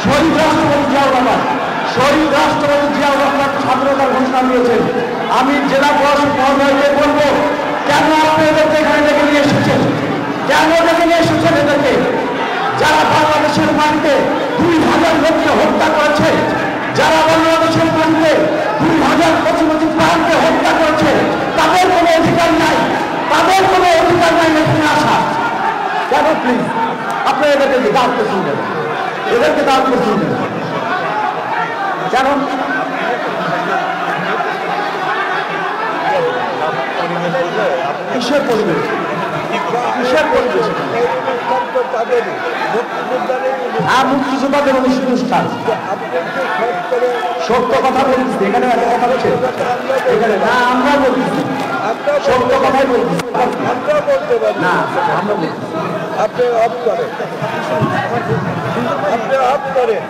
শহীদ রাষ্ট্রপতি জিয়াউর রহমান, শহীদ রাষ্ট্রপতি জিয়াউর রহমান স্বাধীনতার ঘোষণা দিয়েছেন। আমি জেলা প্রশাসক মহোদয়কে বলবো, কেন আপনি এদেরকে এখানে ডেকে নিয়ে এসেছেন? কেন ডেকে নিয়ে এসেছেন এদেরকে? যারা বাংলাদেশের মাটিতে 2000 লোককে হত্যা করেছে, যারা বাংলাদেশের মাটিতে 2000 কচিমচি প্রাণকে হত্যা করেছে, তাদের কোনো অধিকার নাই, তাদের কোনো অধিকার নাই এখানে আসা। কেন? প্লিজ আপনি এদেরকে দাঁড় করছেন, এদেরকে দাঁড় করছেন কেন? কিসের পরিবেশ? কিসের পরিবেশ? মুক্তিযোদ্ধাদের অনুষ্ঠান। সত্য কথা বলতেছি, এখানে কথা বলছে এখানে না, আমরা বলতেছি সত্য কথাই বলতেছি। না আমরা বলতেছি, আপনি অফ করেন, আপনি অফ করেন।